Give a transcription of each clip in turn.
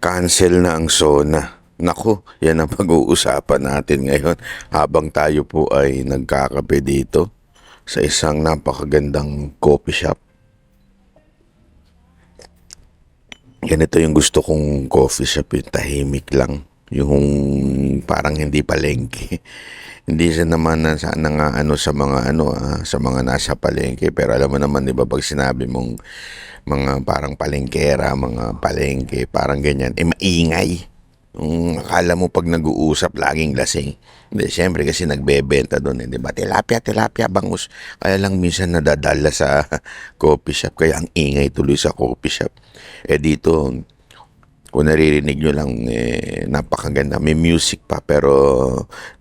Cancel na ang SONA. Naku, yan ang pag-uusapan natin ngayon habang tayo po ay nagkakape dito sa isang napakagandang coffee shop. Ganito yung gusto kong coffee shop, yung tahimik lang. Yung parang hindi palengke. Hindi siya naman na sana nga ano sa mga sa mga nasa palengke, pero alam mo naman 'di ba pag sinabi mong mga parang palengkera, mga palengke, parang ganyan, maingay. Akala mo pag nag-uusap laging lasing. Hindi, siyempre kasi nagbebenta doon, di ba? Tilapia, tilapia, bangus. Kaya lang minsan nadadala sa coffee shop, kaya ang ingay tuloy sa coffee shop. Dito, kung naririnig nyo lang, napakaganda. May music pa, pero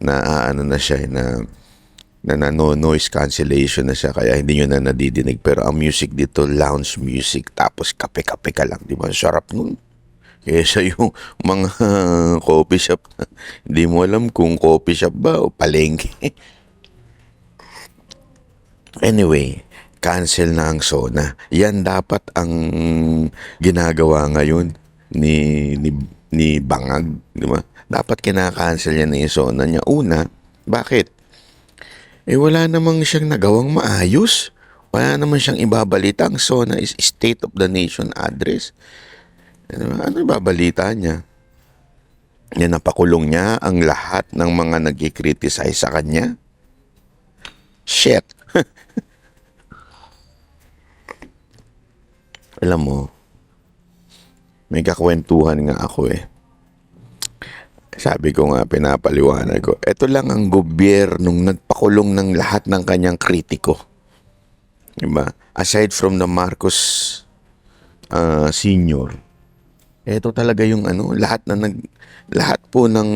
ano na siya, na no noise cancellation na siya, kaya hindi nyo na nadidinig. Pero ang music dito, lounge music, tapos kape-kape ka lang, di ba? Sarap nun. Kesa yung mga coffee shop, hindi mo alam kung coffee shop ba o palengke. Anyway, cancel na ang SONA. Yan dapat ang ginagawa ngayon ni Bangag, di ba? Dapat kinakancel niya na yung SONA niya. Una, bakit? Wala namang siyang nagawang maayos. Wala naman siyang ibabalita. Ang SONA is State of the Nation address. Ano ibabalita niya? Yan, napakulong niya ang lahat ng mga nagkikriticize sa kanya. Shit. Alam mo, may kakwentuhan nga ako eh. Sabi ko nga, pinapaliwanag ko, ito lang ang gobyernong nagpakulong ng lahat ng kanyang kritiko. Diba? Aside from the Marcos Senior, ito talaga yung lahat po ng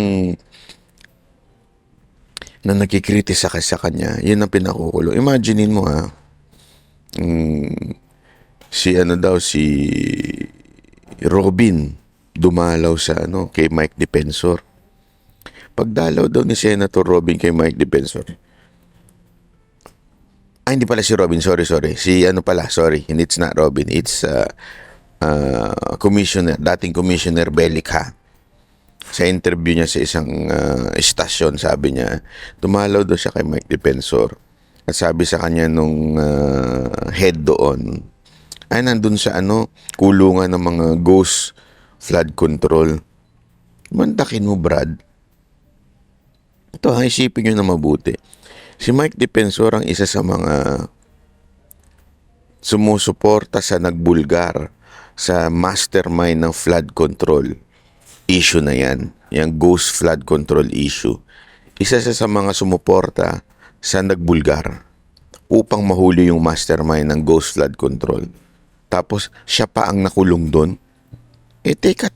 na nagkikritisa sa kanya, yun ang pinakukulo. Imaginein mo si Robin dumalaw sa kay Mike Defensor. Pagdalaw daw ni Senator Robin kay Mike Defensor. Hindi pala si Robin, sorry. Si sorry, it's not Robin, it's dating Commissioner Belica. Sa interview niya sa isang istasyon, sabi niya, dumalaw daw siya kay Mike Defensor. At sabi sa kanya nung head doon, ay nandun sa kulungan ng mga ghost flood control. Mantakin mo, Brad. Ito, isipin nyo na mabuti. Si Mike Defensor ang isa sa mga sumusuporta sa nagbulgar sa mastermind ng flood control issue na yan. Yung ghost flood control issue. Isa sa mga sumuporta sa nagbulgar upang mahuli yung mastermind ng ghost flood control. Tapos, siya pa ang nakulong doon. Teka.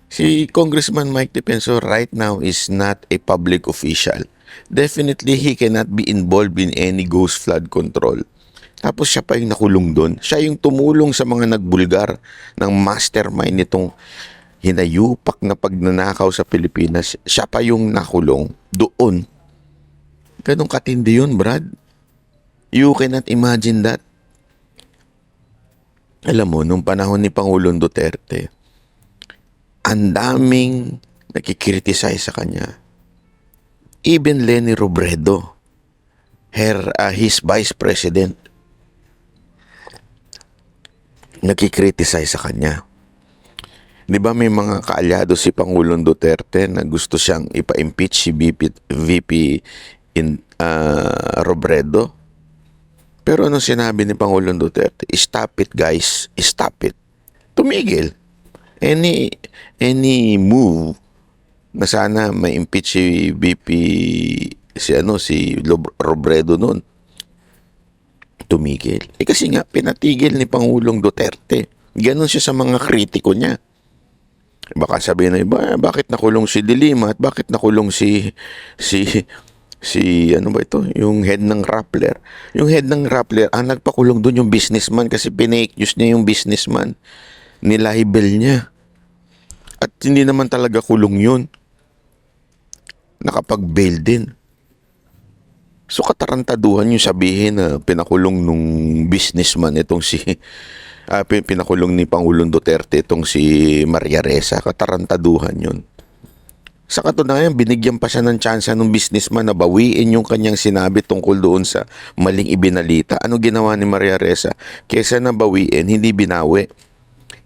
Si Congressman Mike Defensor right now is not a public official. Definitely, he cannot be involved in any ghost flood control. Tapos siya pa yung nakulong doon. Siya yung tumulong sa mga nagbulgar ng mastermind nitong hinayupak na pagnanakaw sa Pilipinas. Siya pa yung nakulong doon. Ganong katindi yun, Brad. You cannot imagine that. Alam mo, nung panahon ni Pangulong Duterte, ang daming nakikriticize sa kanya. Even Leni Robredo, his vice president, nakikriticize sa kanya. Di ba may mga kaalyado si Pangulong Duterte na gusto siyang ipa-impeach si VP Robredo? Pero ano sinabi ni Pangulong Duterte? Stop it, guys. Stop it. Tumigil. Any move na sana may impeach si Robredo noon, tumigil. Kasi nga pinatigil ni Pangulong Duterte. Ganon siya sa mga kritiko niya. Baka sabihin na iba, bakit nakulong si Dilima at bakit nakulong si yung head ng Rappler. Yung head ng Rappler, nagpakulong doon yung businessman kasi pinake news niya yung businessman. Nilahibel niya. At hindi naman talaga kulong yun. Nakapag-bail din. So katarantaduhan yung sabihin na pinakulong nung businessman itong si pinakulong ni Pangulong Duterte itong si Maria Ressa. Katarantaduhan yun. Sa katunayan, binigyan pa siya ng tsansa ng businessman na bawiin yung kanyang sinabi tungkol doon sa maling ibinalita. Ano ginawa ni Maria Ressa? Kesa na bawiin, hindi binawi.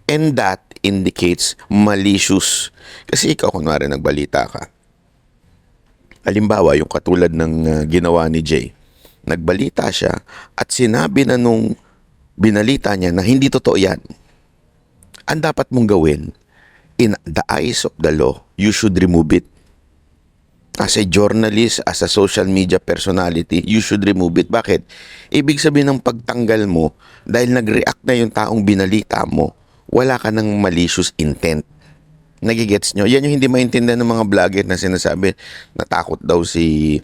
And that indicates malicious. Kasi ikaw, kunwari, nagbalita ka. Halimbawa, yung katulad ng ginawa ni Jay. Nagbalita siya at sinabi na nung binalita niya na hindi totoo yan. Ang dapat mong gawin, in the eyes of the law, you should remove it. As a journalist, as a social media personality, you should remove it. Bakit? Ibig sabihin ng pagtanggal mo, dahil nag-react na yung taong binalita mo, wala ka ng malicious intent. Nagigets nyo? Yan yung hindi maintindihan ng mga vlogger na sinasabi, natakot daw si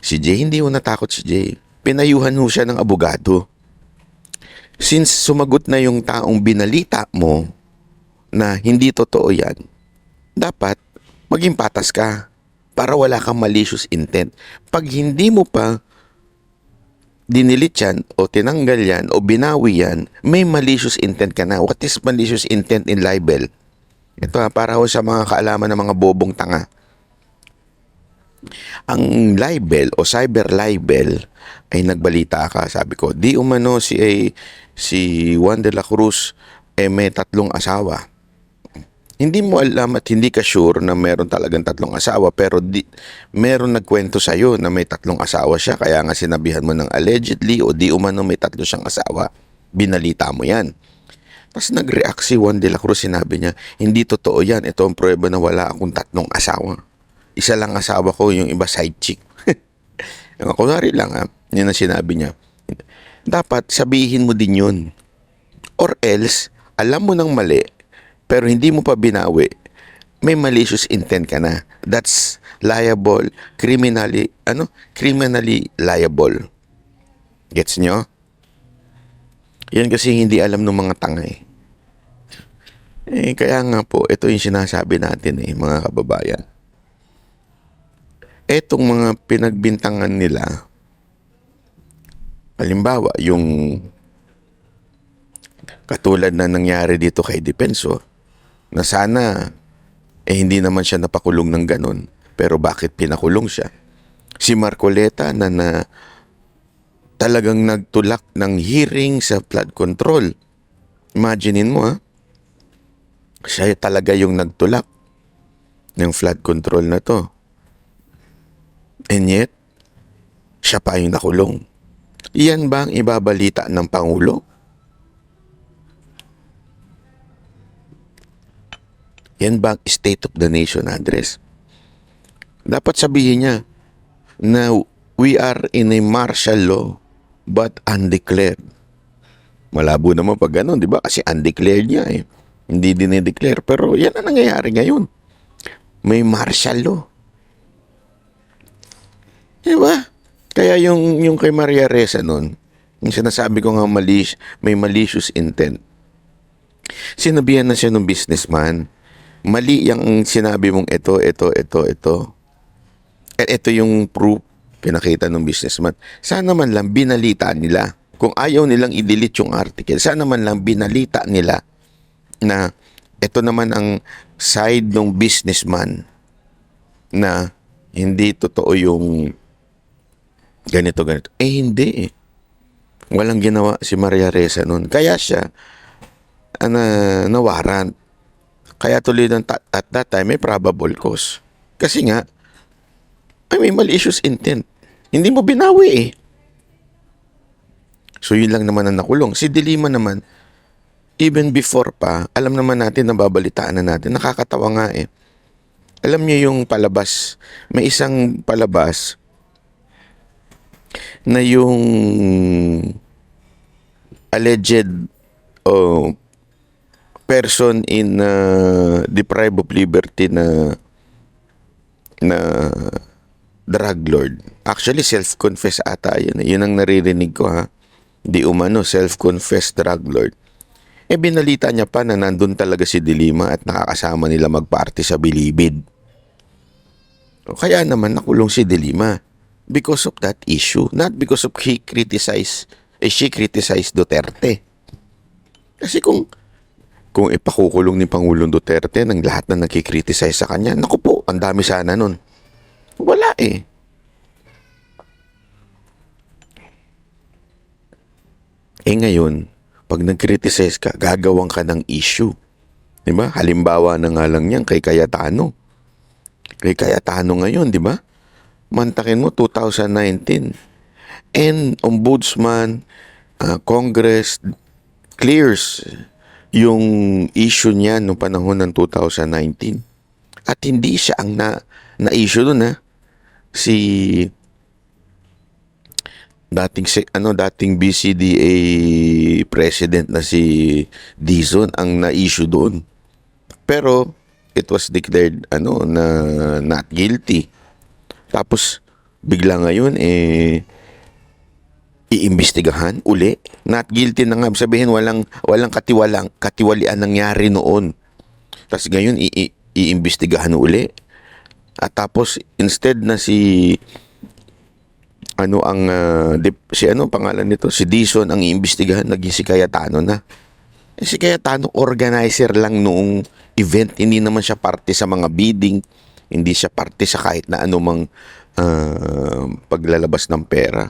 Jay. Hindi ho natakot si Jay. Pinayuhan ho siya ng abogado. Since sumagot na yung taong binalita mo, na hindi totoo yan, dapat maging patas ka para wala kang malicious intent. Pag hindi mo pa dinilit yan o tinanggal yan o binawi yan, may malicious intent ka na. What is malicious intent in libel? Ito para ho sa mga kaalaman ng mga bobong tanga. Ang libel o cyber libel ay nagbalita ka, sabi ko, di umano si Juan de la Cruz may 3 asawa. Hindi mo alam at hindi ka sure na meron talagang 3 asawa, pero meron nagkwento sa'yo na may 3 asawa siya, kaya nga sinabihan mo ng allegedly o di umano may 3 siyang asawa. Binalita mo yan. Tapos nag-react si Juan de la Cruz, sinabi niya, hindi totoo yan, ito ang prueba na wala akong 3 asawa. Isa lang asawa ko, yung iba side chick. Kunwari lang yun ang sinabi niya. Dapat sabihin mo din yun. Or else, alam mo ng mali, pero hindi mo pa binawi, may malicious intent ka na. That's liable, criminally liable. Gets nyo? Yan kasi hindi alam ng mga tanga eh. Kaya nga po, ito yung sinasabi natin mga kababayan. Etong mga pinagbintangan nila, halimbawa, yung katulad na nangyari dito kay Defensor, na sana hindi naman siya napakulong ng ganun, pero bakit pinakulong siya? Si Marcoleta na talagang nagtulak ng hearing sa flood control. Imaginein mo siya talaga yung nagtulak ng flood control na to. And yet, siya pa yung nakulong. Iyan ba ang ibabalita ng Pangulo? Yan ba ang State of the Nation address? Dapat sabihin niya na we are in a martial law but undeclared. Malabo naman pag ganun, di ba? Kasi undeclared niya Hindi dinideclare. Pero yan ang nangyayari ngayon. May martial law. Di ba? Kaya yung kay Maria Ressa nun, yung sinasabi ko nga may malicious intent. Sinabihan na siya ng businessman, mali yung sinabi mong ito. At ito yung proof pinakita ng businessman. Sana man lang binalita nila. Kung ayaw nilang i-delete yung article, sana man lang binalita nila na ito naman ang side ng businessman na hindi totoo yung ganito. Hindi. Walang ginawa si Maria Ressa nun. Kaya siya na-warrant. Kaya tuloy at that time may probable cause. Kasi nga, may malicious intent. Hindi mo binawi So yun lang naman ang nakulong. Si De Lima naman, even before pa, alam naman natin, nababalitaan na natin. Nakakatawa nga Alam niyo yung palabas, may isang palabas na yung alleged person in deprived of liberty na drug lord. Actually, self-confess ata yun. Yun ang naririnig ko Di umano, self-confessed drug lord. Binalita niya pa na nandun talaga si De Lima at nakakasama nila magparty sa Bilibid. Kaya naman nakulong si De Lima because of that issue. Not because of she criticized Duterte. Kasi kung ipakukulong ni Pangulong Duterte ng lahat na nakikriticize sa kanya, naku po, ang dami sana nun. Wala eh. Ngayon, pag nag-criticize ka, gagawan ka ng issue. Di ba? Halimbawa na nga lang yan kay Cayetano. Kay Cayetano ngayon, di ba? Mantakin mo 2019. And Ombudsman, Congress clears yung issue niya noong panahon ng 2019. At hindi siya ang na-issue doon ha. Si dating BCDA president na si Dizon ang na-issue doon. Pero it was declared na not guilty. Tapos bigla ngayon iimbestigahan uli. Not guilty na nga, sabihin walang katiwalian nangyari noon. Tapos ngayon iimbestigahan uli. At tapos instead na si pangalan nito, si Dizon ang iimbestigahan, naging si Cayetano na. Si Cayetano organizer lang noong event, hindi naman siya parte sa mga bidding, hindi siya parte sa kahit na anumang paglalabas ng pera.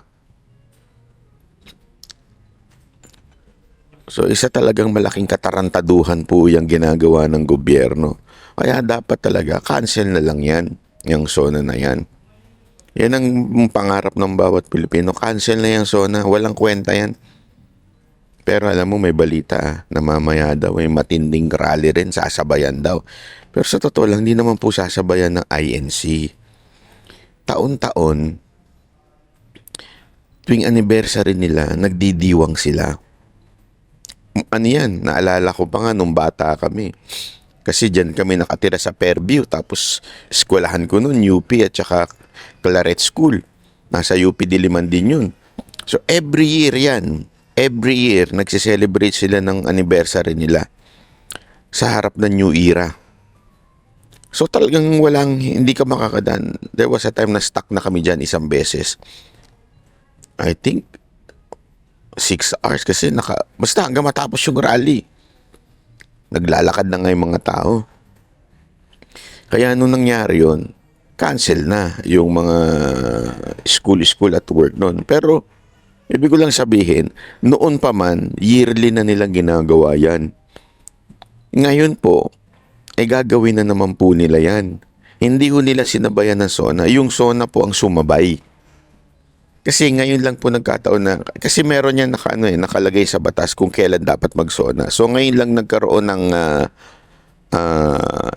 So isa talagang malaking katarantaduhan po yung ginagawa ng gobyerno. Kaya dapat talaga cancel na lang yan, yung SONA na yan. Yan ang pangarap ng bawat Pilipino. Cancel na yung SONA. Walang kwenta yan. Pero alam mo, may balita na mamaya daw, may matinding rally rin, sasabayan daw. Pero sa totoo lang, hindi naman po sasabayan ng INC. Taon-taon, tuwing anniversary nila, nagdidiwang sila. Ano yan? Naalala ko pa nga nung bata kami. Kasi dyan kami nakatira sa Fairview. Tapos, eskwelahan ko nun, UP at saka Claret School. Nasa UP Diliman din yun. So, every year yan. Every year, nagsiselebrate sila ng anniversary nila sa harap ng New Era. So, talagang hindi ka makakadan. There was a time na stuck na kami dyan isang beses. I think, 6 hours kasi basta hanggang matapos yung rally. Naglalakad na nga yung mga tao. Kaya nung nangyari yun, cancel na yung mga school at work noon. Pero, ibig ko lang sabihin, noon pa man, yearly na nilang ginagawa yan. Ngayon po, gagawin na naman po nila yan. Hindi ho nila sinabayan ng SONA. Yung SONA po ang sumabay. Kasi ngayon lang po nagkataon na, kasi meron yan nakalagay sa batas kung kailan dapat mag-SONA. So ngayon lang nagkaroon ng,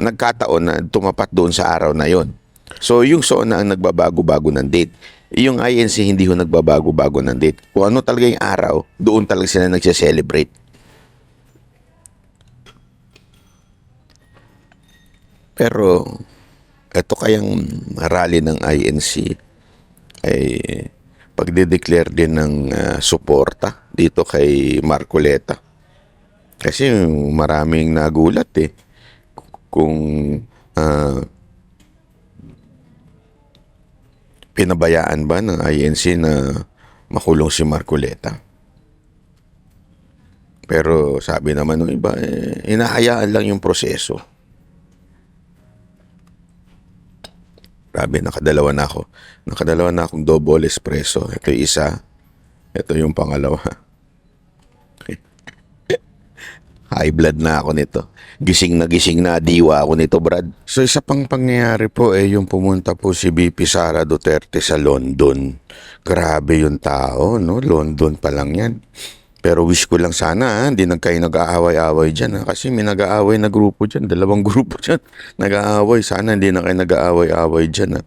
nagkataon na tumapat doon sa araw na yon. So yung SONA ang nagbabago-bago ng date. Yung INC hindi ho nagbabago-bago ng date. Kung ano talaga yung araw, doon talaga sila nagse-celebrate. Pero, ito kayang rally ng INC ay pagde-declare din ng suporta dito kay Marcoleta. Kasi maraming nagulat kung pinabayaan ba ng INC na makulong si Marcoleta. Pero sabi naman ng iba, hinahayaan lang yung proseso. Grabe, nakadalawa na akong double espresso. Ito yung isa. Ito yung pangalawa. High blood na ako nito. Gising na diwa ako nito, Brad. So isa pang pangyayari po yung pumunta po si VP Sara Duterte sa London. Grabe yung tao, no? London pa lang yan. Pero wish ko lang sana, hindi kayo nag-aaway-aaway dyan. Kasi may nag-aaway na grupo dyan. 2 grupo dyan. Nag-aaway. Sana hindi na kayo nag-aaway-aaway dyan.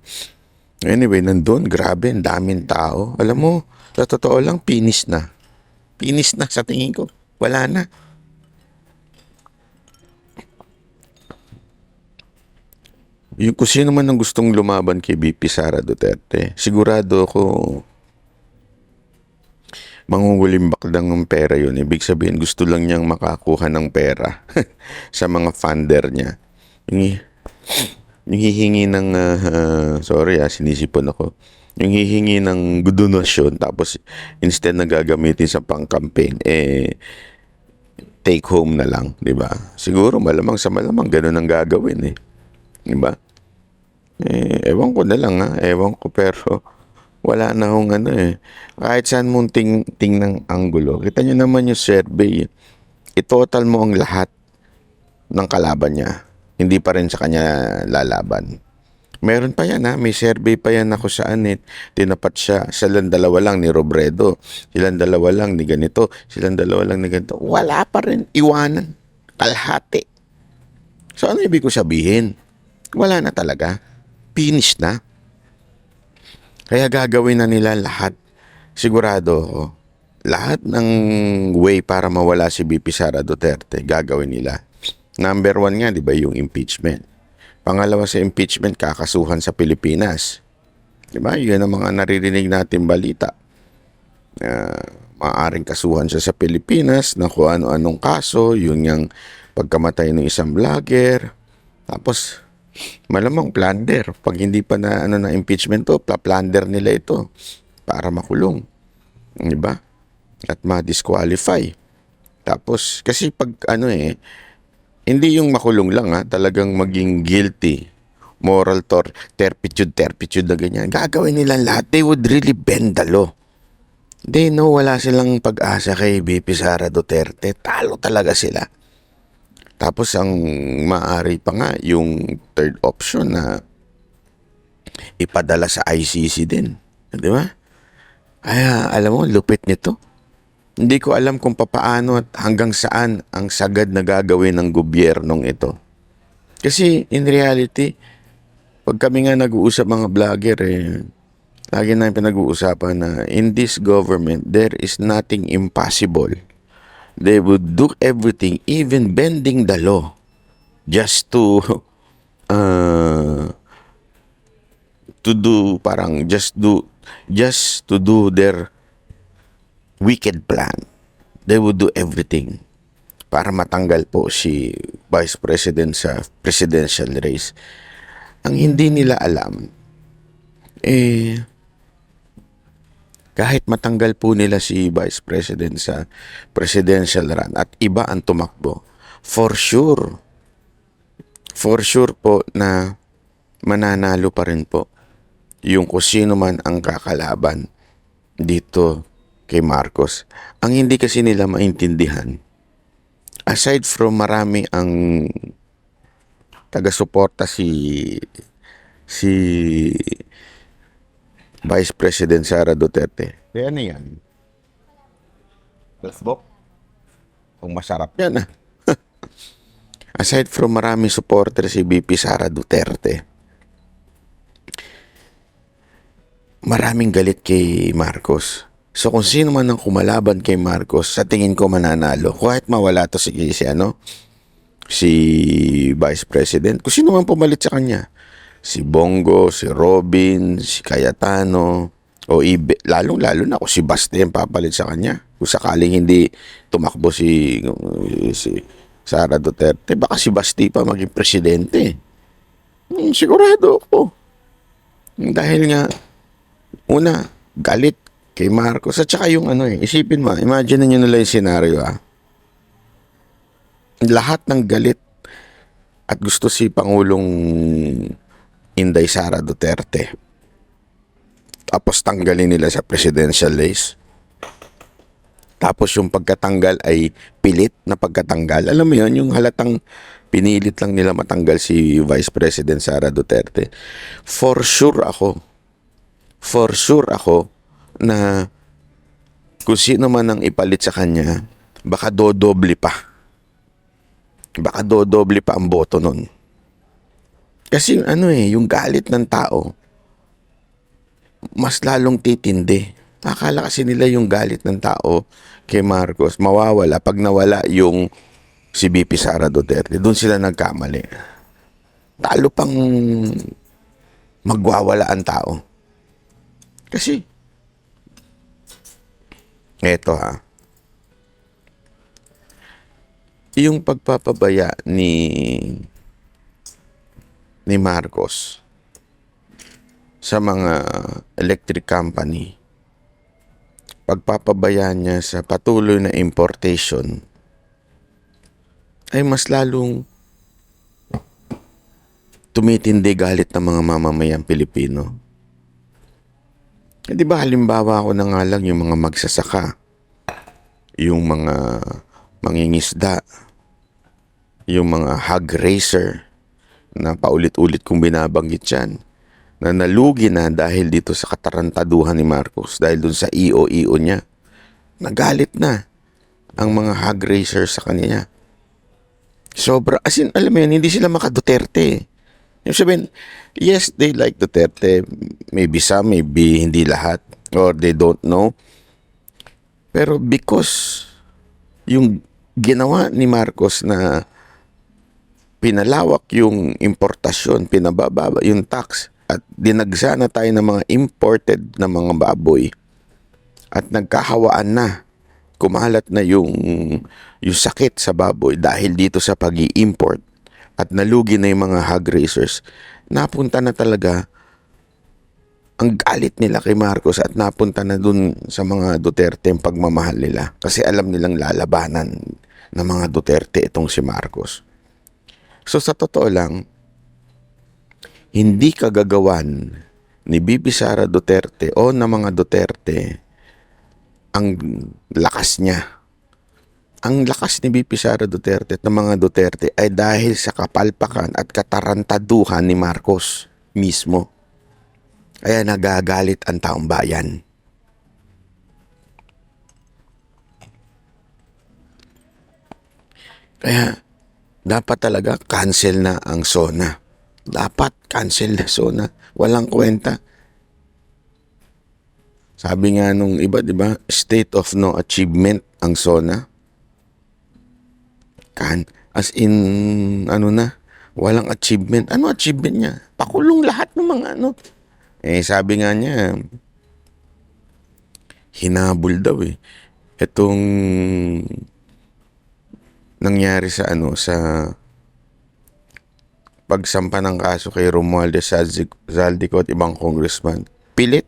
Anyway, nandun, grabe, ang daming tao. Alam mo, sa totoo lang, finish na. Finish na sa tingin ko. Wala na. Yung kung sino man ang gustong lumaban kay VP Sara Duterte, sigurado ako mangungulimbak lang ng pera yun. Ibig sabihin, gusto lang niyang makakuha ng pera sa mga funder niya. Yung hihingi ng, sinisipon ako. Yung hihingi ng donasyon, tapos instead na gagamitin sa pang-campaign, take home na lang, di ba? Siguro malamang sa malamang ganun ang gagawin eh. Di ba? Ewan ko na lang ha. Ewan ko pero wala na hong ano eh. Kahit saan mong tingnan anggulo. Kita nyo naman yung survey. I-total mo ang lahat ng kalaban niya. Hindi pa rin sa kanya lalaban. Meron pa yan ha. May survey pa yan ako saan eh. Tinapat siya. Silang dalawa lang ni Robredo. Silang dalawa lang ni ganito. Silang dalawa lang ni ganito. Wala pa rin. Iwanan. Kalahati. So ano ibig ko sabihin? Wala na talaga. Finish na. Kaya gagawin na nila lahat. Sigurado ako. Lahat ng way para mawala si VP Sara Duterte, gagawin nila. Number 1 nga, di ba, yung impeachment. Pangalawa sa impeachment, kakasuhan sa Pilipinas. Di ba? Yun ang mga naririnig natin balita. Maaring kasuhan siya sa Pilipinas na kung ano-anong kaso, yun yung pagkamatay ng isang vlogger. Tapos, malamang plunder. Pag hindi pa na impeachment to, plunder nila ito para makulong. Di ba? At ma-disqualify. Tapos, kasi pag hindi yung makulong lang talagang maging guilty. Moral turpitude na ganyan. Gagawin nilang lahat. They would really bend the law. They know wala silang pag-asa kay VP Sara Duterte. Talo talaga sila. Tapos ang maaari pa nga yung third option na ipadala sa ICC din. Di ba? Kaya alam mo, lupit nito. Hindi ko alam kung papaano at hanggang saan ang sagad na gagawin ng gobyernong ito. Kasi in reality, pag kami nga nag-uusap mga vlogger lagi na pinag-uusapan na in this government, there is nothing impossible. They would do everything, even bending the law, just to do their wicked plan. They would do everything para matanggal po si Vice President sa presidential race. Ang hindi nila alam, kahit matanggal po nila si Vice President sa presidential run at iba ang tumakbo, for sure po na mananalo pa rin po yung kung sino man ang kakalaban dito kay Marcos. Ang hindi kasi nila maintindihan, aside from marami ang taga-suporta si Vice President Sara Duterte. Kaya ano yan? Lasbok? Kung masarap yan Aside from maraming supporter si VP Sara Duterte, maraming galit kay Marcos. So kung sino man ang kumalaban kay Marcos, sa tingin ko mananalo. Kahit mawala to si Vice President. Kung sino man pumalit sa kanya. Si Bongo, si Robin, si Cayetano, o lalong-lalo na kung si Baste papalit sa kanya. Kung sakaling hindi tumakbo si Sara Duterte, baka si Basti pa maging presidente. Sigurado ako. Dahil nga, una, galit kay Marcos. At saka yung isipin mo, imagine nyo nila yung scenario lahat ng galit at gusto si Pangulong Inday Sara Duterte. Tapos tanggalin nila sa presidential race. Tapos yung pagkatanggal ay pilit na pagkatanggal. Alam mo yun, yung halatang pinilit lang nila matanggal si Vice President Sara Duterte. For sure ako na kung sino man ang ipalit sa kanya, baka dodoble pa. Baka dodoble pa ang boto nun. Kasi yung galit ng tao, mas lalong titindi. Akala kasi nila yung galit ng tao kay Marcos mawawala pag nawala yung si VP Sara Duterte. Doon sila nagkamali. Talo pang magwawala ang tao. Kasi eto yung pagpapabaya ni Marcos sa mga electric company, pagpapabayaan niya sa patuloy na importation ay mas lalong tumitindi galit ng mga mamamayang Pilipino. Di ba halimbawa ko na nga lang yung mga magsasaka, yung mga mangingisda, yung mga hog racer na paulit-ulit kong binabanggit yan, na nalugi na dahil dito sa katarantaduhan ni Marcos, dahil dun sa EO niya. Nagalit na ang mga hog racers sa kanya. Sobra, as in, alam mo yun, hindi sila maka-Duterte. Yung sabihin, yes, they like Duterte. Maybe some, maybe hindi lahat. Or they don't know. Pero because yung ginawa ni Marcos na pinalawak yung importasyon, pinababa yung tax, at dinagsa na tayo ng mga imported na mga baboy, at nagkahawaan na, kumalat na yung sakit sa baboy dahil dito sa pag-i-import, at nalugi na yung mga hog raisers, napunta na talaga ang galit nila kay Marcos, at napunta na dun sa mga Duterte ang pagmamahal nila. Kasi alam nilang lalabanan ng mga Duterte itong si Marcos. So sa totoo lang, hindi kagagawan ni Bibi Sara Duterte o ng mga Duterte ang lakas niya. Ang lakas ni Bibi Sara Duterte at ng mga Duterte ay dahil sa kapalpakan at katarantaduhan ni Marcos mismo. Kaya nagagalit ang taong bayan. Kaya dapat talaga cancel na ang SONA. Dapat cancel na SONA. Walang kwenta. Sabi nga nung iba, di ba, state of no achievement ang SONA. As in, ano na, walang achievement. Ano achievement niya? Pakulong lahat ng mga ano. Sabi nga niya, hinabol daw eh. Itong nangyari sa pagsampa ng kaso kay Romualdez Zaldico at ibang congressman. Pilit,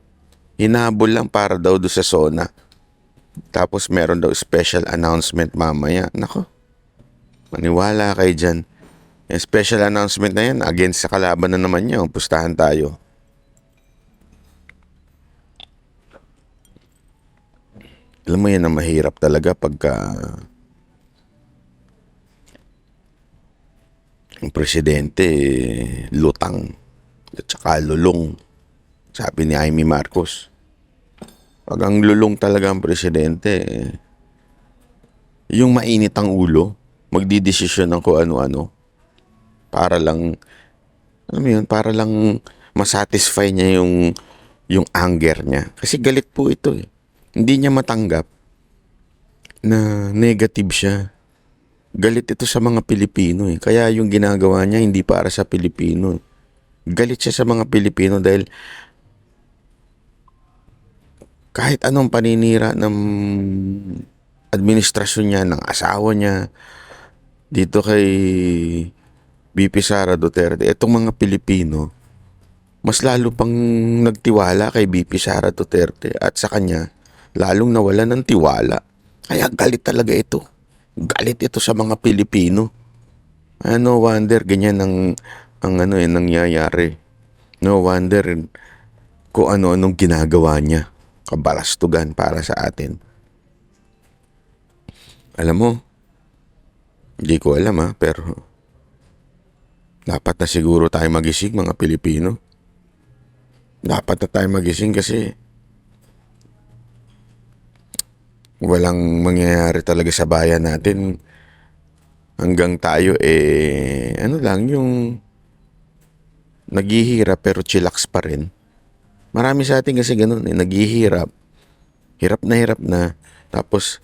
hinabol lang para daw do sa SONA. Tapos meron daw special announcement mamaya. Nako, maniwala kayo dyan. Yung special announcement na yan, against sa kalaban na naman niya. Pustahan tayo. Alam mo yan na mahirap talaga pagka ang presidente lutang at saka lulong. Sabi ni Amy Marcos, pag ang lulong talaga ang presidente, yung mainit ang ulo, magdidesisyon ng kung ano-ano para lang, alam mo yun, para lang masatisfy niya yung anger niya. Kasi galit po ito eh. Hindi niya matanggap na negative siya. Galit ito sa mga Pilipino eh. Kaya yung ginagawa niya hindi para sa Pilipino. Galit siya sa mga Pilipino dahil kahit anong paninira ng administrasyon niya, ng asawa niya, dito kay BP Sara Duterte, itong mga Pilipino, mas lalo pang nagtiwala kay BP Sara Duterte at sa kanya, lalong nawala ng tiwala. Kaya galit talaga ito. Galit ito sa mga Pilipino. No wonder ganyan ang nangyayari. No wonder kung ano-anong ginagawa niya. Kabalastugan para sa atin. Alam mo, hindi ko alam pero dapat na siguro tayo magising mga Pilipino. Dapat na tayo magising kasi walang mangyayari talaga sa bayan natin hanggang tayo yung naghihirap pero chillax pa rin. Marami sa atin kasi ganun naghihirap, hirap na, tapos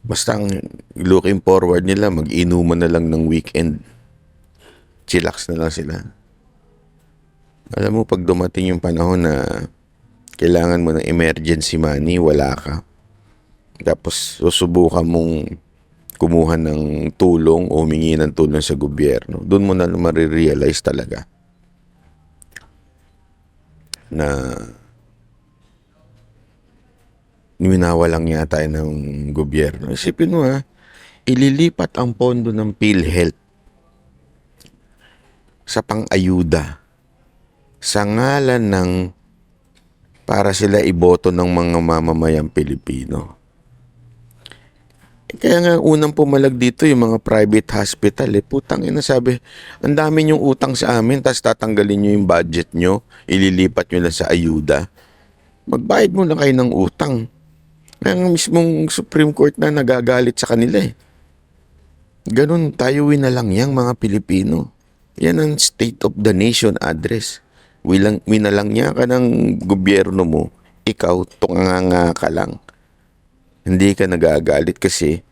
basta ang looking forward nila, mag-inuman na lang ng weekend, chillax na lang sila. Alam mo, pag dumating yung panahon na kailangan mo ng emergency money, wala ka, tapos susubukan mong kumuha ng tulong o humingi ng tulong sa gobyerno, doon mo na marirealize talaga na minawalang yata ng gobyerno. Isipin mo ililipat ang pondo ng PhilHealth sa pang-ayuda sa ngalan ng para sila iboto ng mga mamamayang Pilipino. Kaya nga unang pumalag dito yung mga private hospital putang ina sabi, ang dami niyong utang sa amin tapos tatanggalin niyo yung budget niyo, ililipat niyo lang sa ayuda. Magbayad mo lang kayo ng utang. Kaya nga mismong Supreme Court na nagagalit sa kanila Ganun tayo winalang yang mga Pilipino. Yan ang State of the Nation address. Winalang niya ka ng gobyerno mo, ikaw tunganga ka lang. Hindi ka nagagalit kasi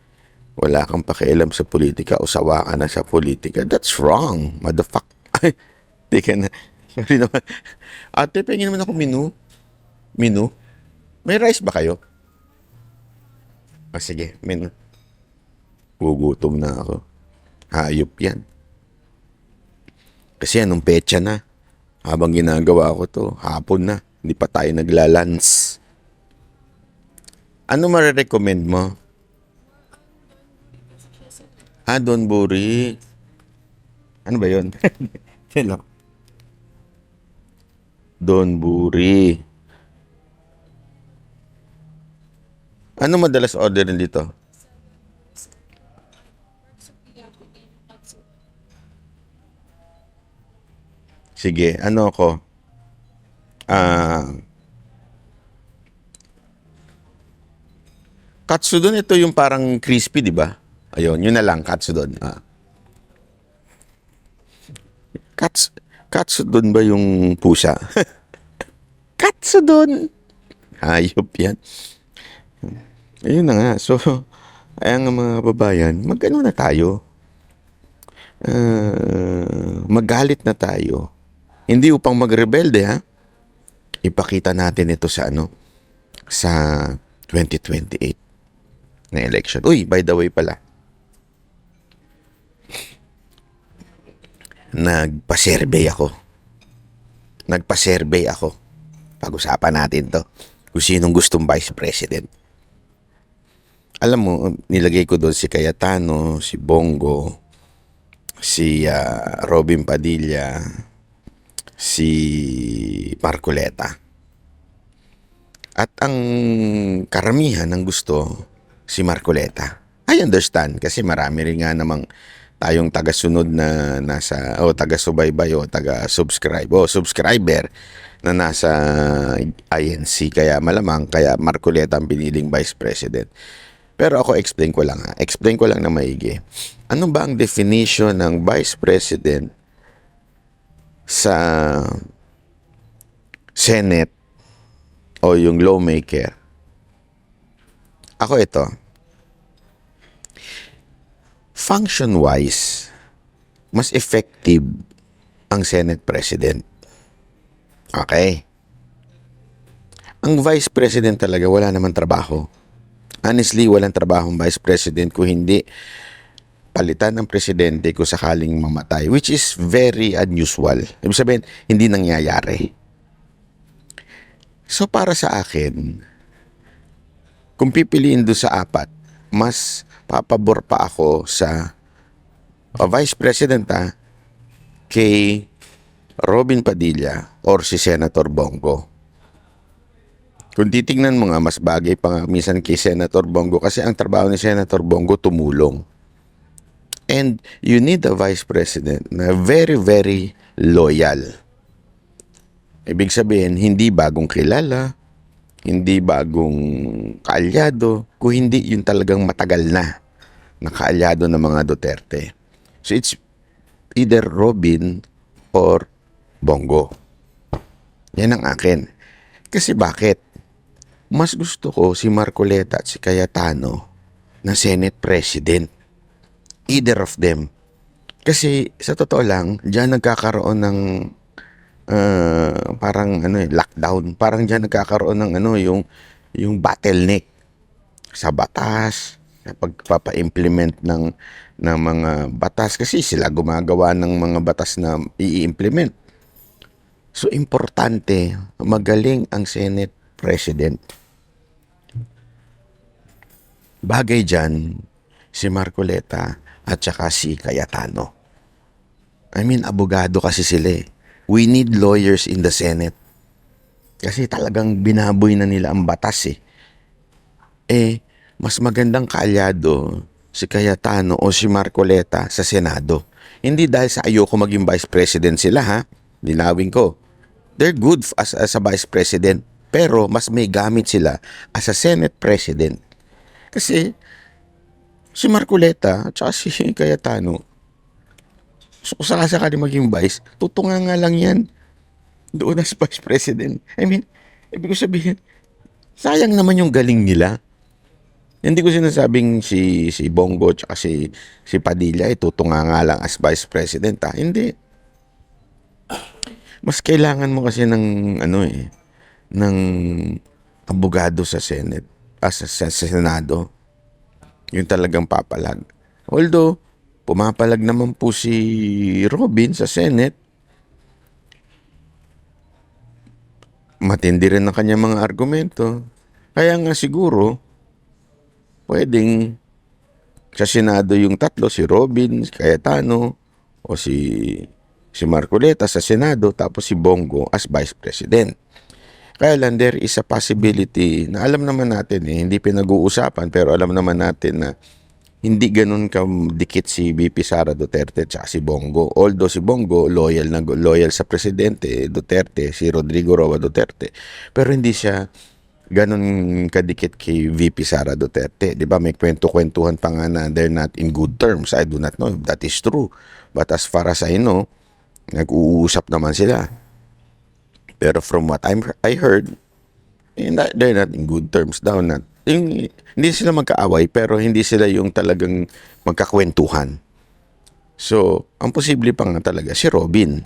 wala kang pakialam sa politika o sawa ka na sa politika. That's wrong, motherfuck. Ay, di ka na. Sorry naman. Ate, pengin naman ako menu. Menu? May rice ba kayo? Sige, menu. Gugutom na ako. Hayop yan. Kasi anong petsa na? Habang ginagawa ko to, hapon na. Hindi pa tayo naglalans. Ano marirecommend mo? Don Buri. Ano ba yun? Hello. Don Buri. Ano madalas orderin dito? Sige, ano ako? Katsudon, ito yung parang crispy, di ba? Ayun, yun na lang, katsudon. Katsudon ba yung pusa? Katsudon! Hayop yan. Ayun na nga. So, ayan nga mga babayan, mag-ano na tayo? Magalit na tayo. Hindi upang magrebelde, ha? Ipakita natin ito sa sa 2028 na election. Uy, by the way pala. Nagpa-survey ako. Pag-usapan natin to. Kung sinong gustong vice president. Alam mo, nilagay ko doon si Cayetano, si Bongo, si Robin Padilla, si Marcoleta. At ang karamihan ng gusto, si Marcoleta. I understand kasi marami rin nga namang tayong taga-sunod na nasa, taga-subaybay o taga-subscribe o subscriber na nasa INC. Kaya malamang, kaya Marcoleta ang piniling vice president. Pero ako explain ko lang na maigi. Ano ba ang definition ng vice president sa Senate o yung lawmaker? Ako ito. Function-wise, mas effective ang Senate President. Okay. Ang Vice President talaga wala naman trabaho. Honestly, walang trabaho ang Vice President kung hindi palitan ng presidente kung sakaling mamatay, which is very unusual. Ibig sabihin, hindi nangyayari. So para sa akin, kung pipiliin doon sa apat, mas papabor pa ako sa Vice President kay Robin Padilla or si Senator Bongo. Kung titingnan mo nga, mas bagay pa nga minsan kay Senator Bongo kasi ang trabaho ni Senator Bongo tumulong. And you need a Vice President na very, very loyal. Ibig sabihin, hindi bagong kilala, hindi bagong kaalyado, kung hindi yung talagang matagal na kaalyado ng mga Duterte. So it's either Robin or Bongo. Yan ang akin. Kasi bakit? Mas gusto ko si Marcoleta at si Cayetano na Senate President. Either of them. Kasi sa totoo lang, diyan nagkakaroon ng parang lockdown. Parang diyan nagkakaroon ng yung bottleneck sa batas, sa pagpapa-implement ng mga batas kasi sila gumagawa ng mga batas na i-implement. So importante, magaling ang Senate President. Bagay dyan si Marcoleta at saka si Cayetano. I mean, abogado kasi sila eh. We need lawyers in the Senate. Kasi talagang binaboy na nila ang batas eh. Mas magandang kaalyado si Cayetano o si Marcoleta sa Senado. Hindi dahil sa ayoko maging vice president sila ha. Linawin ko. They're good as a vice president. Pero mas may gamit sila as a Senate president. Kasi si Marcoleta at saka si Cayetano, so kung sakasakali maging vice, tutunga nga lang yan doon as vice president. I mean, ibig ko sabihin, sayang naman yung galing nila. Hindi ko sinasabing si Bongo at si Padilla ay tutunga nga lang as vice president ha. Hindi. Mas kailangan mo kasi ng ng abogado sa Senate, sa Senado. Yung talagang papalag. Although, pumapalag naman po si Robin sa Senate. Matindi rin ang kanyang mga argumento. Kaya nga siguro, pwedeng sa Senado yung tatlo, si Robin, si Cayetano, o si Marcoleta sa Senado, tapos si Bongo as Vice President. Kaya lang, there is a possibility na alam naman natin hindi pinag-uusapan, pero alam naman natin na hindi ganun kadikit si VP Sara Duterte at si Bongo. Although si Bongo loyal sa presidente Duterte, si Rodrigo Roa Duterte, pero hindi siya ganun kadikit kay VP Sara Duterte. 'Di ba? May kwento-kwentuhan pa nga na they're not in good terms. I do not know if that is true. But as far as I know, nag-uusap naman sila. Pero from what I heard, they're not in good terms daw. Hindi sila magkaaway, pero hindi sila yung talagang magkakwentuhan. So, ang posible pa nga talaga, si Robin.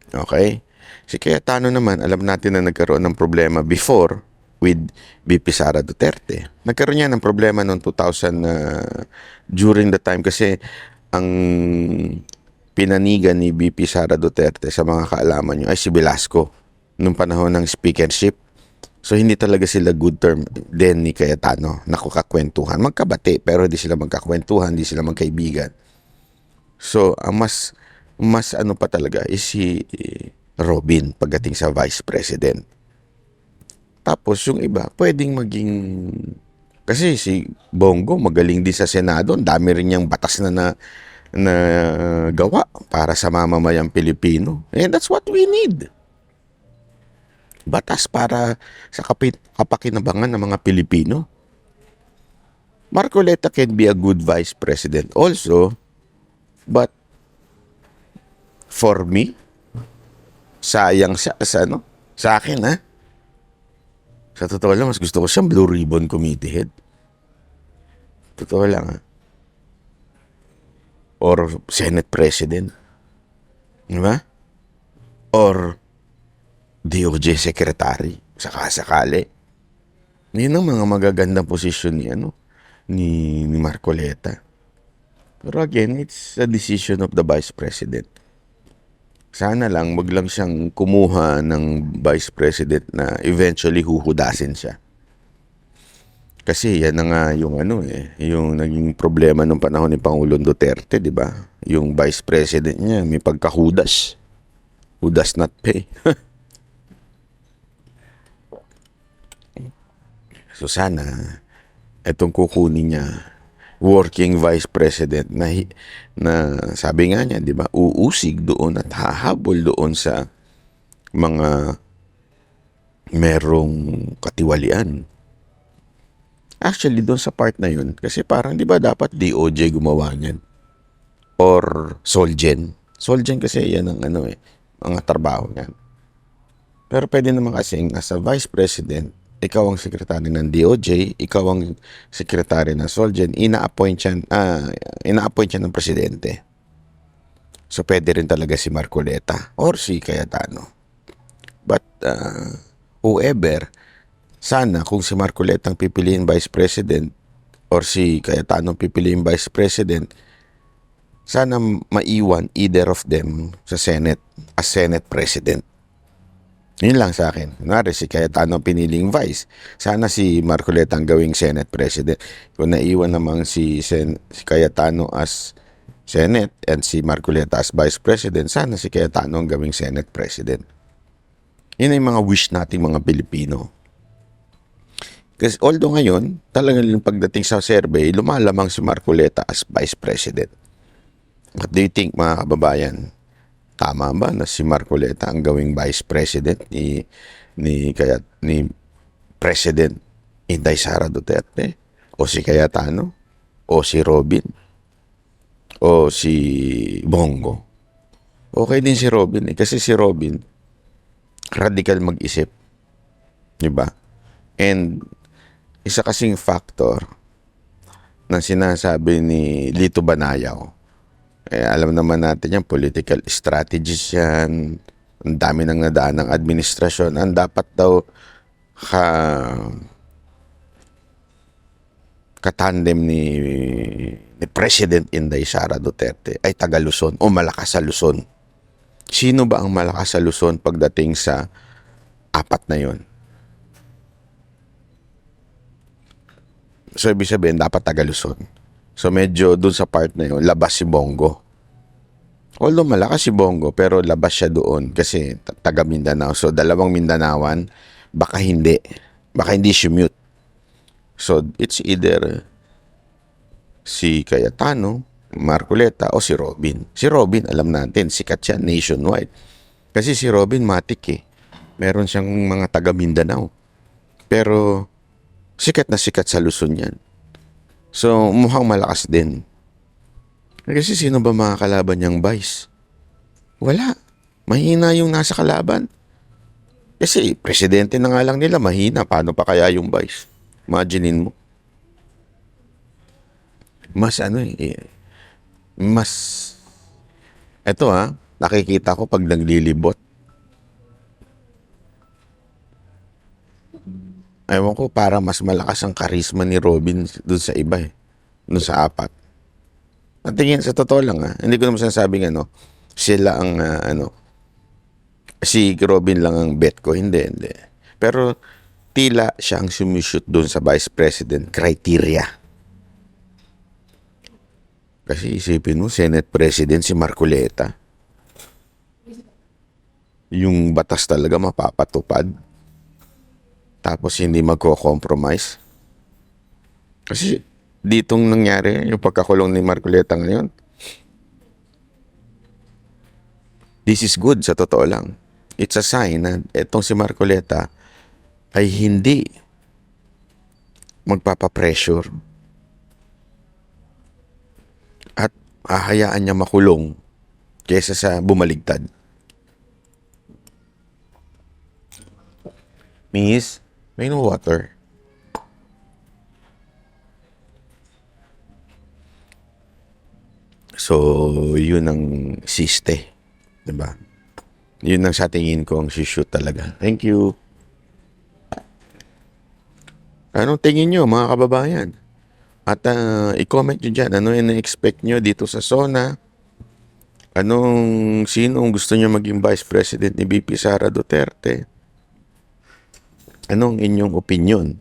Okay? Si Cayetano naman, alam natin na nagkaroon ng problema before with VP Sara Duterte. Nagkaroon niya ng problema noong 2000 during the time kasi ang pinanigan ni VP Sara Duterte sa mga kaalaman niyo ay si Velasco nung panahon ng speakership. So, hindi talaga sila good term din ni Cayetano. Nakukakwentuhan. Magkabati, pero hindi sila magkakwentuhan, hindi sila magkaibigan. So, ang mas ano pa talaga is si Robin pagdating sa vice president. Tapos, yung iba, pwedeng maging... Kasi si Bongo magaling din sa Senado. Ang dami rin niyang batas na gawa para sa mamamayang Pilipino. And that's what we need. Batas para sa kapakinabangan ng mga Pilipino. Marcoleta can be a good vice president also, but for me, sayang siya sa akin ha. Sa totoo lang, mas gusto ko siyang Blue Ribbon Committee head. Totoo lang ha. Or Senate President. Diba? Or DOJ Secretary, sakasakali. Yun ang mga magagandang posisyon ni Marcoleta. Pero again, it's a decision of the Vice President. Sana lang, wag lang siyang kumuha ng Vice President na eventually huhudasin siya. Kasi yan na nga yung yung naging problema nung panahon ni Pangulong Duterte, di ba? Yung Vice President niya, may pagkahudas. Who does not pay. So sana, itong kukunin niya, working vice president na sabi nga niya, di ba, uusig doon at hahabol doon sa mga merong katiwalian. Actually, doon sa part na yun, kasi parang, di ba, dapat DOJ gumawa niyan? Or Solgen. Solgen kasi yan ang mga trabaho niyan. Pero pwede naman kasing as a vice president, ikaw ang sekretary ng DOJ, ikaw ang sekretary ng Solgen, ina-appoint siya ng presidente. So, pwede rin talaga si Marcoleta or si Cayetano. But, whoever, sana kung si Marcoleta ang pipiliin vice president or si Cayetano ang pipiliin vice president, sana maiwan either of them sa Senate as Senate president. Yun lang sa akin. Kunwari, si Cayetano ang piniling vice. Sana si Marcoleta ang gawing Senate President. Kung naiwan namang si Cayetano as Senate and si Marcoleta as Vice President, sana si Cayetano ang gawing Senate President. Yun ay mga wish nating mga Pilipino. Kasi although ngayon, talagang yung pagdating sa survey, lumalamang si Marcoleta as Vice President. What do you think, mga kababayan? Tama ba na si Marcoleta ang gawing Vice President ni President Inday Sara Duterte? O si Cayetano? O si Robin? O si Bongo? Okay din si Robin kasi si Robin radikal mag-isip, 'di ba? And isa kasing factor na sinasabi ni Lito Banayaw, alam naman natin yan, political strategies yan, ang dami nang nadaan ng administrasyon, ang dapat daw ka katandem ni President Inday Sara Duterte ay taga Luzon o malakas sa Luzon. Sino ba ang malakas sa Luzon pagdating sa apat na yon? So, ibig sabihin, dapat taga Luzon. So, medyo dun sa part na yun, labas si Bongo. Although malakas si Bongo, pero labas siya doon kasi taga Mindanao. So, dalawang Mindanawan, baka hindi. Baka hindi siya mute. So, it's either si Cayetano, Marcoleta, o si Robin. Si Robin, alam natin, sikat siya nationwide. Kasi si Robin, matik eh. Meron siyang mga taga Mindanao. Pero, sikat na sikat sa Luzon yan. So, mukhang malakas din. Kasi sino ba mga kalaban niyang vice? Wala. Mahina yung nasa kalaban. Kasi, presidente na nga lang nila, mahina. Paano pa kaya yung vice? Imaginein mo. Mas eto nakikita ko pag naglilibot. Ewan ko, para mas malakas ang karisma ni Robin dun sa iba dun sa apat. Ang tingin, sa totoo lang hindi ko naman sinasabing sila ang si Robin lang ang bet ko. Hindi. Pero tila siya ang sumishoot dun sa Vice President criteria. Kasi isipin mo, Senate President si Marcoleta. Yung batas talaga mapapatupad. Tapos hindi magko-compromise. Kasi ditong nangyari yung pagkakulong ni Marcoleta ngayon. This is good sa totoo lang. It's a sign na etong si Marcoleta ay hindi magpapapressure at hahayaan niya makulong kesa sa bumaligtad. Miss, may no water. So, yun ang siste. Diba? Yun ang sa tingin ko ang shoot talaga. Thank you. Anong tingin nyo, mga kababayan? At i-comment nyo dyan, ano yung na-expect nyo dito sa SONA? Sinong gusto nyo maging Vice President ni VP Sara Duterte? Anong inyong opinion?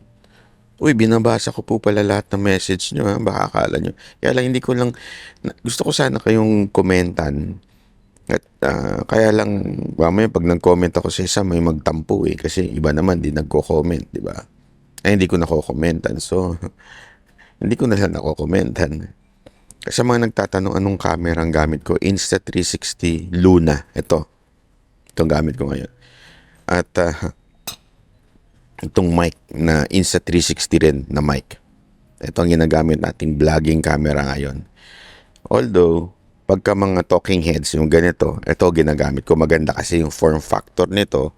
Uy, binabasa ko po pala lahat ng message nyo baka akala nyo. Kaya lang hindi ko lang, gusto ko sana kayong komentan. At kaya lang, mamaya pag nag-comment ako sa isa, may magtampo kasi iba naman di nagko-comment, di ba? Ay, hindi ko nako-commentan. So, hindi ko na lang nako-commentan. Sa mga nagtatanong anong camera ang gamit ko, Insta360 Luna. Itong gamit ko ngayon. At itong mic na Insta360 rin na mic. Ito ang ginagamit nating vlogging camera ngayon. Although, pagka mga talking heads, yung ganito, ito ginagamit ko. Maganda kasi yung form factor nito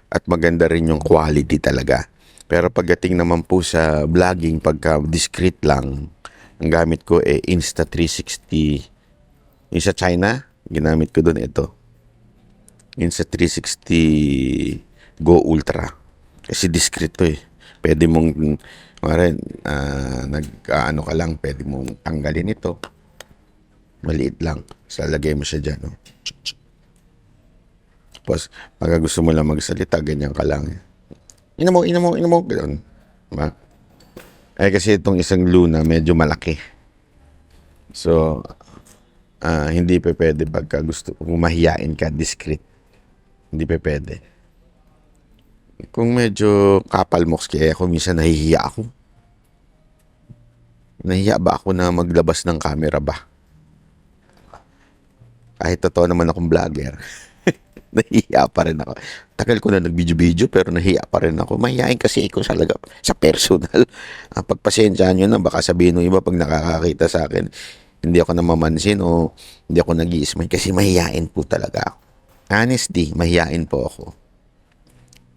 at maganda rin yung quality talaga. Pero pagdating naman po sa vlogging, pagka discreet lang, ang gamit ko Insta360. Yung sa China, ginamit ko doon ito. Insta360 Go Ultra. Kasi discreet to Pwede mong, nag-ano ka lang, pwede mong tanggalin ito. Maliit lang. So, lagay mo siya dyan. Tapos, pag gusto mo lang magsalita, ganyan ka lang. Inom mo, gano'n. Diba? Kasi itong isang Luna, medyo malaki. So, hindi pa pwede pagka gusto, kung mahiyain ka, discreet. Hindi pa pwede. Kung medyo kapalmoks, kaya ako minsan nahihiya ako. Nahihiya ba ako na maglabas ng camera ba? Kahit totoo naman akong vlogger. Nahihiya pa rin ako. Tagal ko na nag-video-video pero nahihiya pa rin ako. Mahihain kasi ako sa personal. Pagpasensyaan nyo na, baka sabihin ng iba pag nakakakita sa akin, hindi ako namamansin o hindi ako nag-i-smile kasi mahihain po talaga ako. Honestly, mahihain po ako.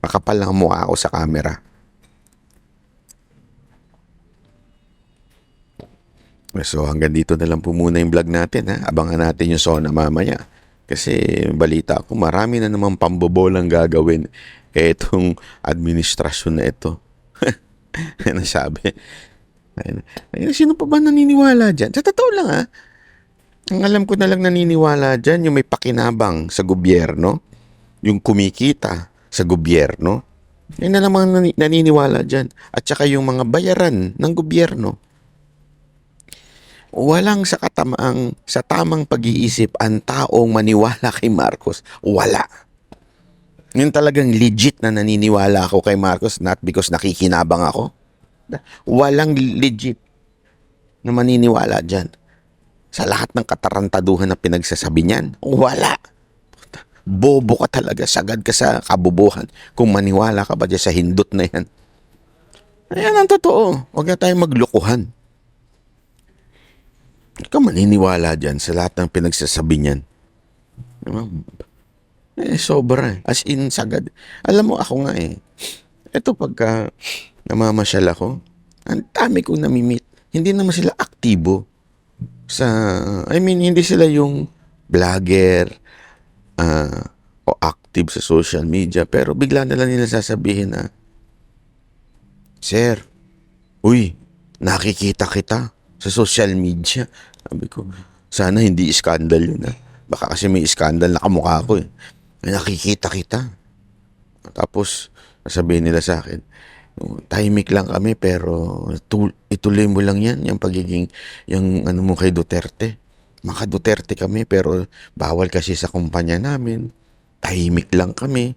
Makapal lang ang mukha ako sa camera. So hanggang dito na lang po muna yung vlog natin, ha. Abangan natin yung SONA mamaya. Kasi balita ko marami na namang pambobolang gagawin itong administrasyon na ito. Ano sabi? Sino pa ba naniniwala dyan? Sa totoo lang, ha. Ang alam ko na lang naniniwala dyan yung may pakinabang sa gobyerno, yung kumikita sa gobyerno. Yan na namang naniniwala dyan. At saka yung mga bayaran ng gobyerno. Walang sa tamang pag-iisip ang taong maniwala kay Marcos. Wala. Yun talagang legit na naniniwala ako kay Marcos, not because nakikinabang ako. Walang legit na maniniwala dyan. Sa lahat ng katarantaduhan na pinagsasabi niyan, wala. Bobo ka talaga, sagad ka sa kabubuhan kung maniwala ka ba dyan sa hindot na yan. Ayan ang totoo. Huwag na tayong maglukuhan. Ka maniniwala dyan sa lahat ng pinagsasabi niyan. Sobra. As in, sagad. Alam mo, ako nga Ito pagka namamasyal ako, ang dami kong namimit. Hindi naman sila aktibo hindi sila yung vlogger o active sa social media, pero bigla na lang nila sasabihin na, Sir, uy, nakikita kita sa social media. Sabi ko, sana hindi iskandal yun, ha. Baka kasi may iskandal na kamukha ko, nakikita kita. Tapos, sabihin nila sa akin, tahimik lang kami pero ituloy mo lang yan, yung pagiging, yung ano mo kay Duterte. Maka Duterte kami pero bawal kasi sa kumpanya namin. Tahimik lang kami.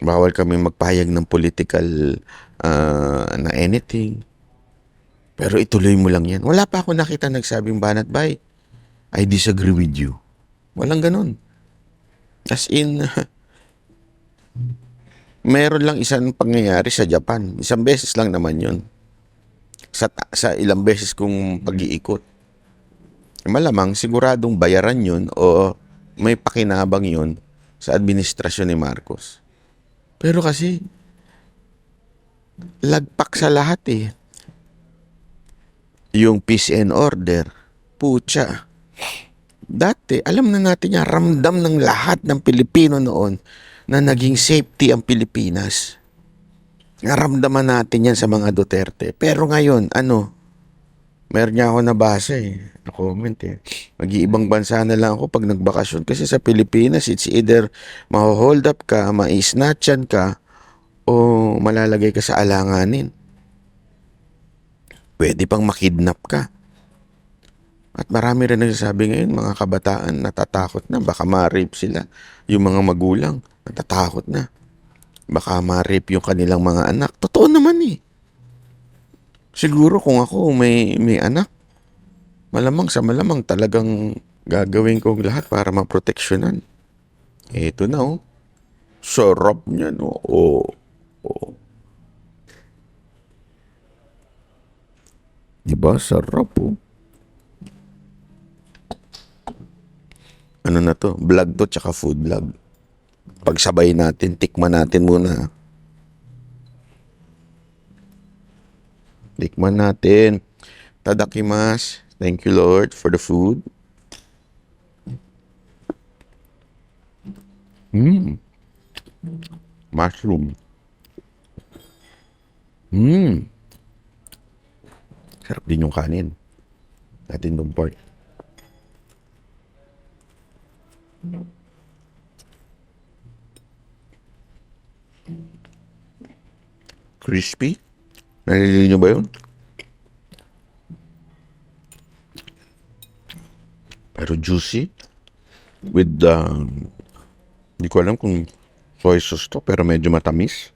Bawal kami magpahayag ng political na anything. Pero ituloy mo lang yan. Wala pa ako nakita nagsabing banat bay, I disagree with you. Walang ganun. As in, meron lang isang pangyayari sa Japan. Isang beses lang naman yun. Sa ilang beses kong pag-iikot. Malamang siguradong bayaran yun o may pakinabang yun sa administrasyon ni Marcos. Pero kasi, lagpak sa lahat Yung peace and order, putya. Dati, alam na natin yan, ramdam ng lahat ng Pilipino noon na naging safety ang Pilipinas. Naramdaman natin yan sa mga Duterte. Pero ngayon, meron niya ako nabasa na comment Mag-iibang bansa na lang ako pag nagbakasyon. Kasi sa Pilipinas, it's either ma-hold up ka, ma-snatchan ka, o malalagay ka sa alanganin. Pwede pang makidnap ka. At marami rin nagsasabi ngayon, mga kabataan, natatakot na. Baka ma-rape sila. Yung mga magulang, natatakot na. Baka ma-rape yung kanilang mga anak. Totoo naman Siguro kung ako may anak, malamang talagang gagawin ko lahat para maproteksyonan. Ito na Sarap niya Diba? Sarap Ano na to? Vlog to tsaka food vlog. Pagsabay natin, tikman natin muna. Tikman natin. Tadakimasu. Thank you, Lord, for the food. Mushroom. Sarap din yung kanin. Natin yung pork. Crispy. Nalilinig nyo ba yun? Pero juicy. With hindi ko alam kung soy sauce to, pero medyo matamis.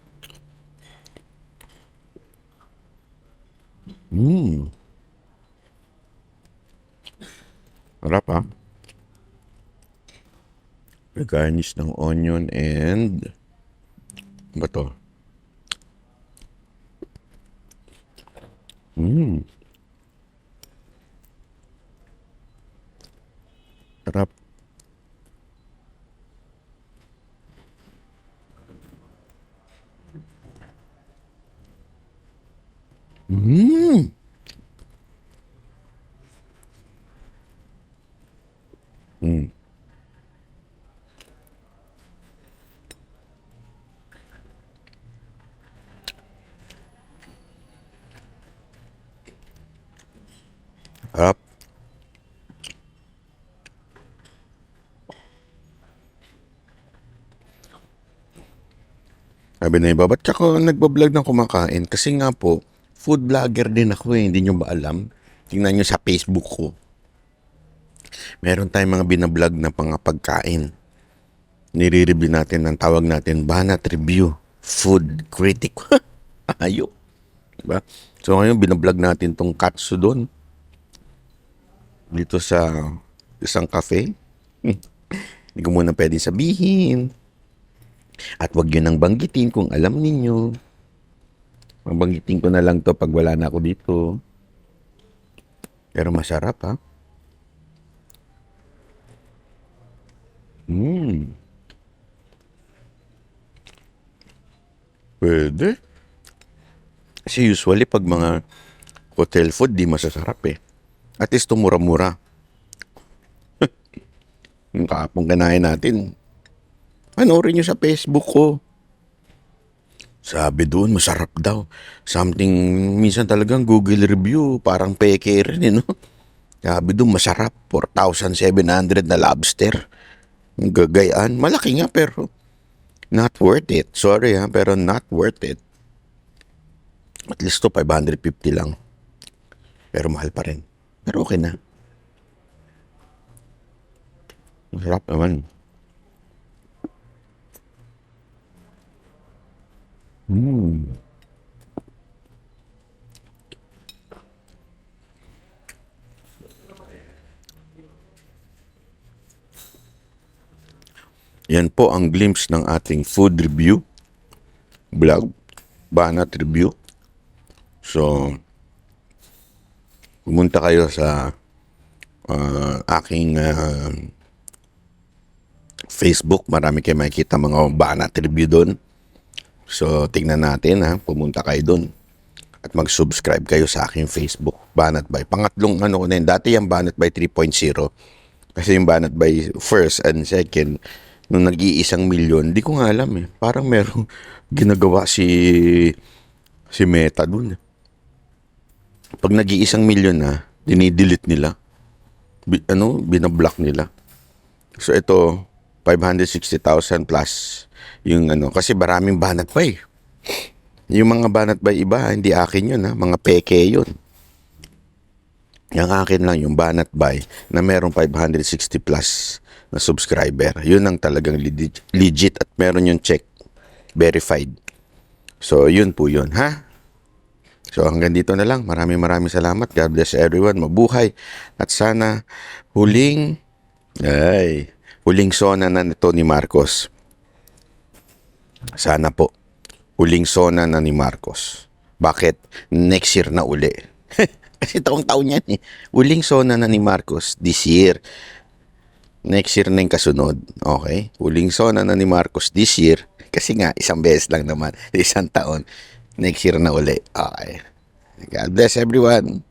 Harap ha. Garnish ng onion and ba to? Sarap. Sarap. Sabi na iba, ba't ako nagbablog ng kumakain? Kasi nga po, food vlogger din ako eh. Hindi nyo ba alam? Tingnan nyo sa Facebook ko. Meron tayong mga binablog na mga pagkain. Nire-review natin, ang tawag natin, Banat Review. Food critic. Ayok. Diba? So ngayon, binablog natin tong katsu doon. Dito sa isang cafe. Hindi ko muna pwedeng sabihin. At wag yun nang banggitin kung alam ninyo. Mabanggitin ko na lang to pag wala na ako dito. Pero masarap ha. Pwede. Kasi usually pag mga hotel food di masasarap eh. At least mura-mura. Yung kahapon kanain natin. Panoorin nyo sa Facebook ko. Sabi doon, masarap daw. Something, minsan talagang Google review, parang peke rin, no? Sabi doon, masarap. 4,700 na lobster. Ang gagayaan. Malaki nga, pero not worth it. Sorry ha, pero not worth it. At least to 550 lang. Pero mahal pa rin. Pero okay na. Masarap naman. Yan po ang glimpse ng ating food review vlog, Banat Review. So, pumunta kayo sa aking Facebook. Marami kayo makikita mga Banat Review doon. So, tingnan natin ha. Pumunta kayo doon. At mag-subscribe kayo sa aking Facebook, Banat by. Pangatlong ano ko na yun. Dati yung Banat by 3.0. Kasi yung Banat by first and second, nung nag-iisang milyon, di ko nga alam eh. Parang merong ginagawa si Meta dun. Pag nag-iisang milyon na, dinidelete nila. Binablock nila. So ito, 560,000 plus yung ano. Kasi maraming Banat by. Yung mga Banat by iba, hindi akin yun ha. Mga peke yun. Yung akin lang yung Banat by na merong 560 plus na subscriber. Yun ang talagang legit at meron yung check. Verified. So, yun po yun, ha? So, hanggang dito na lang. Maraming salamat. God bless everyone. Mabuhay. At sana huling sona na nito ni Marcos. Sana po. Huling sona na ni Marcos. Bakit? Next year na uli. Kasi taong-taon yan eh. Huling sona na ni Marcos this year. Next year na yung kasunod. Okay? Huling sona na ni Marcos this year. Kasi nga, isang beses lang naman. Isang taon. Next year na uli. Okay. God bless everyone.